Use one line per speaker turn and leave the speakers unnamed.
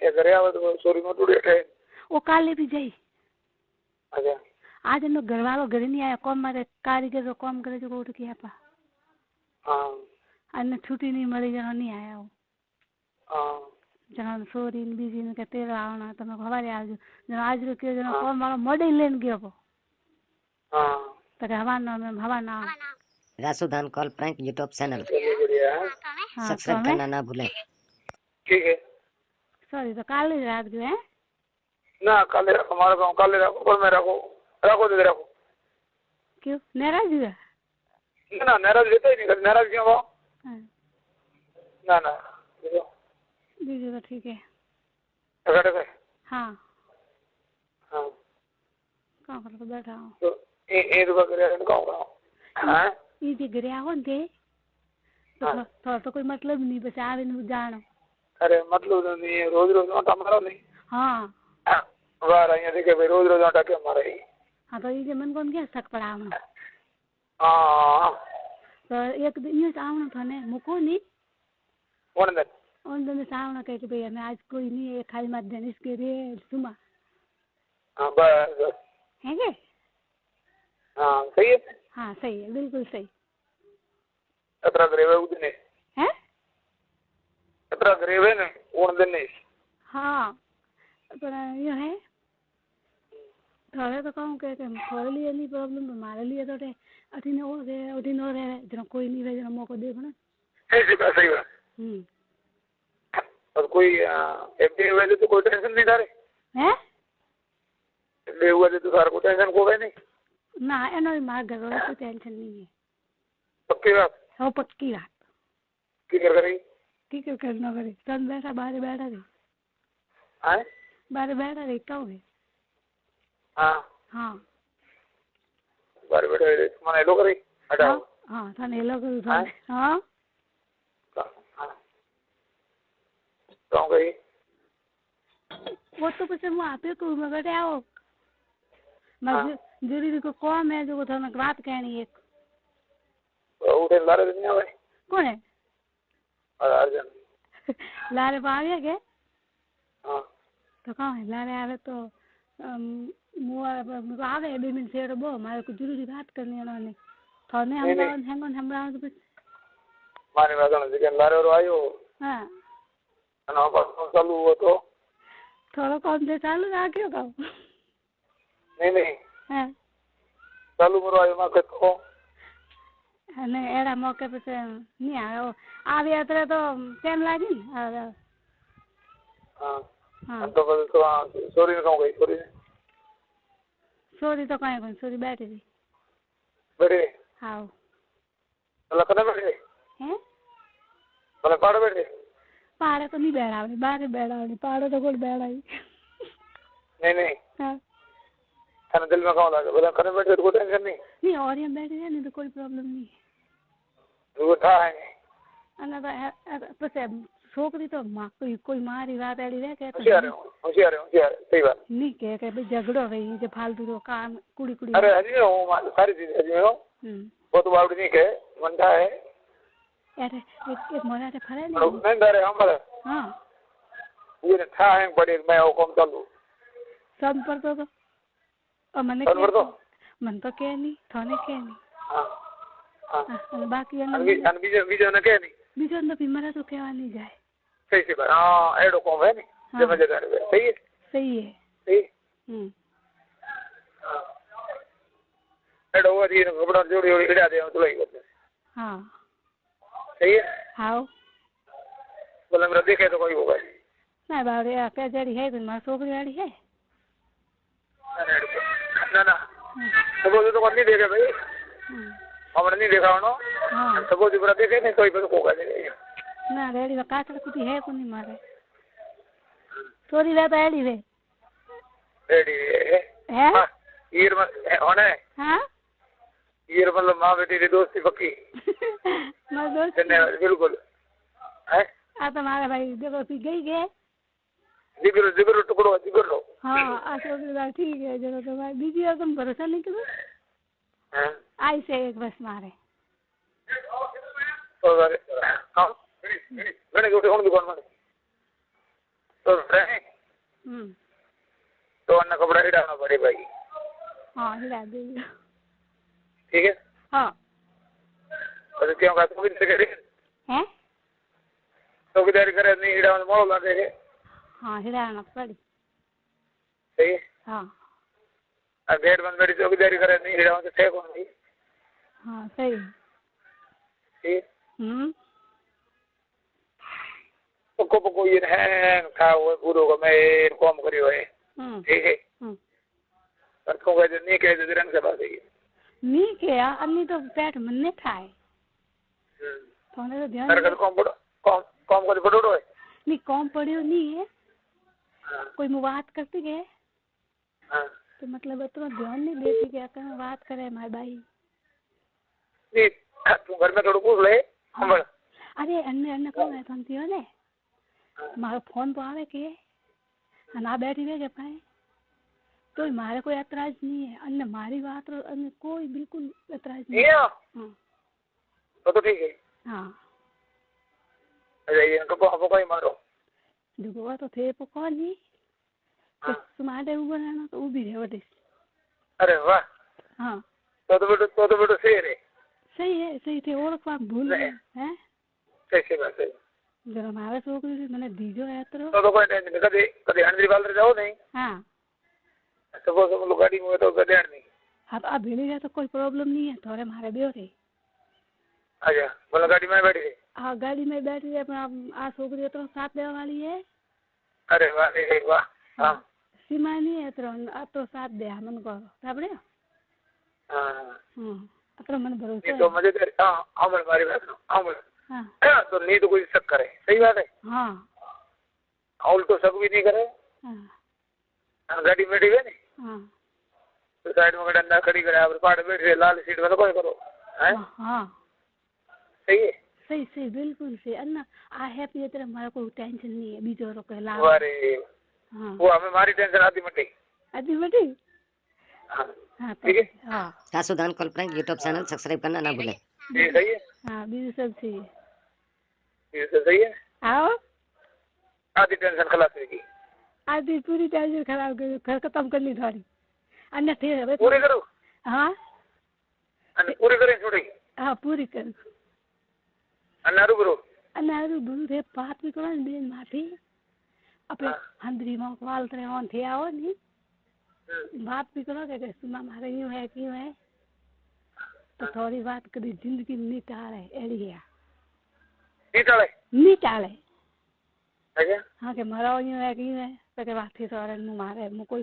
क्या करे आवे तो सोरी में टूटे थे
वो काले भी जाई
अच्छा
आज नो घर वालों घर नहीं आया कौन मारे कारीगर जो काम करे जो उठ के आपा
हाँ
अन्य छुट्टी नहीं मिली जनो नहीं आया वो
हाँ
जनो सोरी बीजी ने कहते आवना तमे हवारे आज जनो आज रो के जनो काम वालो मोडे लेन गयो पो
हाँ
तो हवाना में हवाना
रासुदान कॉल प्रैंक यूट्यूब चैनल
बढ़िया है
सब्सक्राइब करना ना भूलें।
ठीक है
सॉरी तो काले रात जो है
ना काले रखो हमारा गाँव काले रखो पर मैं रखो रखो दे रखो
क्यों नाराज हुआ
ना नाराज रहता ही नहीं नाराज क्यों वो ना ना
बीजू तो ठीक है
अगर
हाँ
हाँ
कहाँ कर तो बैठा हूँ
तो ये तो करे गाँव हाँ
ये जो गिरा हो थे तो थोड़ा तो कोई मतलब नहीं बस आवे नहीं जानो
अरे मतलब नहीं है रोज रोज आटा मारो नहीं
हाँ
वाह यहाँ देखे भाई रोज रोज आटा क्यों मारे
हाँ तो ये मन कौन क्या शक पड़ा हूँ
हाँ
तो एक दिन ये सावना था ने मुको नहीं
कौन दिन
उन दिन सावना कह के भैया मैं आज कोई नहीं है खाली मत देने इसके रे सुमा
हाँ बस
है क्या
हाँ सही है
हाँ सही है बिल्कुल सही
अतरा ग्रेवे उदने
है
अतरा ग्रेवे ने उन दिन नहीं
हाँ पर ये है थोड़े तो कहूँ के थोड़े लिए नहीं प्रॉब्लम हमारे लिए तो अठीने हो गए उठीने हो रहे जनो कोई नहीं रहे जनो मौको देखो ना
सही बात और कोई एमडी हुए तो कोई टेंशन नहीं था रे
हैं
एमडी हुए तो सारा कोई टेंशन को है नहीं
ना एनो मार घर वालों को टेंशन नहीं है
पक्की बात
हाँ पक्की बात
की कर रही
ठीक है करना करे सन बैठा बाहर बैठा रही
हैं
बाहर बैठा रही कब है
हाँ
हाँ
बारे बैठे माने लो करी हटाओ
हाँ थाने लो करू थाने हाँ
कौन गई
वो तो कुछ मैं आपे को मगर आओ मैं जरूरी को कौन है जो थाने बात कहनी है
उठे लारे नहीं आवे
कौन है
अर्जन
लारे पावे के
हाँ
तो कौन है लारे आवे तो मुझे आवे 2 मिनट से बो मारे को जरूरी बात करनी है उन्होंने थाने हम तो
माने वाला जगह लारे और आयो
हाँ
ना पास चालू हुआ तो
थोड़ा कौन से चालू रखियो का
नहीं
हाँ
चालू मरो आयो मां तो
ने एड़ा मौके पे नहीं आयो आवे अतरे तो टाइम लागी न
हाँ
हाँ
तो बस तो सॉरी ने कहूँ गई
सोरी तो कहीं कौन सोरी बैठी थी
बैठे
हाँ
लखनऊ बैठे
हैं
मतलब पहाड़ बैठे
पहाड़ तो नहीं बैठा नहीं बाहर बैठा नहीं पहाड़ तो कोई बैठा ही
नहीं
हाँ
थाने दिल में कौन लगा बोला लखनऊ बैठे तो कोई टेंशन
नहीं और यहाँ बैठे हैं नहीं तो कोई प्रॉब्लम नहीं है
वो था है
अन्ना तो पसे छोकरी तो कोई मारी बात ऐडी रहे के
होशियार सही बात
नहीं के भाई झगड़ो भाई जो फालतू तो काम कुड़ी कुड़ी
अरे हजी हूँ सारी चीज हजी हूँ वो तो बावड़ी नहीं के मनता है
अरे एक मोरा से फरे
नहीं डरे हम बड़े
हाँ
ये था है बड़े मैं वो कम चालू
सब पर तो और मैंने मन तो क्या नहीं थाने क्या नहीं
हाँ
बाकी
बीजो ने क्या नहीं
बीजो तो बीमारा तो क्या नहीं जाए
सही सी बात हाँ एडो कम है नहीं जब जगह सही है
सही
एडो वो दी कपड़ा जोड़ी जोड़ी इड़ा दे तो लगी होते
हाँ
सही है
हाँ
बोले मेरा देखे तो कोई होगा
ना बावड़े क्या जड़ी है तुम मार सोकरी वाली है
ना तो बोले तो नहीं देखे भाई हमने नहीं देखा उन्हों
हाँ
तो बोले पूरा देखे नहीं कोई तो होगा
ना रेडी काकड़ कुछ है को नहीं मारे सोरी वे तो एडी वे
रेडी
है
ईर में होने
हाँ
ईर मतलब माँ बेटी की दोस्ती पक्की
मैं दोस्त
बिल्कुल है
आ तुम्हारे भाई देखो पी गई
जिगर टुकड़ो जिगर लो
हाँ अच्छा ठीक है चलो तो भाई बीजी और तुम भरोसा नहीं करो आई से एक बस मारे
तो हाँ मैंने क्यों दुकान में तो तो अन्ना कपड़ा हिड़ाना पड़े भाई।
हाँ हिड़ा देंगे।
ठीक है।
हाँ
तो क्यों का चौकीदारी करे
हैं?
चौकीदारी करे नहीं हिड़ाना मोड़ ला देगे।
हाँ हिड़ाना पड़ी।
सही है।
हाँ
अब गेट बंद मेरी चौकीदारी करे नहीं हिड़ाना तो थे कौन नहीं।
हाँ सही।
ठीक पको पको ये है खाओ पूरो को मैं कॉम करियो है। ठीक है। पर को कहते नहीं कहते रंग से बात है।
नहीं क्या अन्नी तो पेट मन ने खाए। तो तो ध्यान
सर कॉम पड़ो कॉम कर पड़ो है।
नहीं कॉम पड़ियो नहीं है। कोई मैं बात करती के तो मतलब इतना ध्यान नहीं देती कि अगर बात करे हमारे भाई।
नहीं तू घर में थोड़ा पूछ ले हम।
अरे अन्य अन्य कौन है तुम थियो ने मारो फोन तो आवे के ना बैठी रहे के पाए तो मारे कोई ऐतराज नहीं है। अन्य मारी बात और अन्य कोई बिल्कुल ऐतराज नहीं है। हाँ
तो ठीक है।
हाँ
अरे ये इनको को कोई मारो
दुगवा तो थे पको नहीं तो तुम्हारे ऊपर है ना तो वो भी है वटे।
अरे वाह।
हाँ
तो बेटो सही है
सही थे और बात भूल गए हैं।
सही बात है।
जरा हमारे छोकरी से मैंने दीजो है
तो कोई टेंशन नहीं कभी कभी हंड्री बाल जाओ नहीं।
हाँ
सपोज हम लोग गाड़ी में तो गड्ढे नहीं।
हाँ तो आप भेड़ी जाए तो कोई प्रॉब्लम नहीं है थोड़े हमारे भी थे।
अच्छा बोलो गाड़ी में बैठी।
हाँ गाड़ी में बैठी है अपना आ छोकरी तो साथ देने वाली है।
अरे वाह वाह। हाँ
सीमा नहीं है तो आप तो साथ दे मन को साबड़े।
हाँ
अतर मन भरोसा
ये तो मजेदार। हाँ हम हमारी बात हम
हाँ
तो नहीं तो कोई शक करे। सही बात है।
हाँ
और तो शक भी नहीं करे।
हाँ
गाड़ी में बैठी है नहीं।
हाँ
तो साइड में डंडा खड़ी करे आप पाड़ बैठे लाल सीट में तो कोई करो है।
हाँ
सही है।
सही बिल्कुल सही अन्ना आ हैप्पी है तेरा हमारा कोई टेंशन नहीं है बीजो रो के लाभ।
अरे
हाँ
वो हमें हमारी टेंशन आती मटी।
आदि बेटी।
हाँ
हाँ
ठीक है।
हाँ
रासुदान call prank YouTube channel subscribe करना ना भूलें।
ये सही है।
हाँ बीजू सब सही है।
ये तो सही है।
आओ
आधी टेंशन खलास होगी।
आदि पूरी टेंशन खराब कर खत्म करनी थोड़ी अन्य थे
पूरी करो।
हाँ
पूरी करें छोड़ी।
हाँ पूरी कर
अन्नारू करो
अन्नारू बुरु थे बात भी करो बेन माफी अपने हंदरी में वाल तरह ऑन थे आओ नहीं बात भी करो कि सुना हमारे यूं है क्यों है तो थोड़ी बात कभी जिंदगी में नहीं टाले एड़ी है नहीं टाले। हाँ के मरो यूं है क्यों है तो के बात थी सवारे मुँह मारे मुँह कोई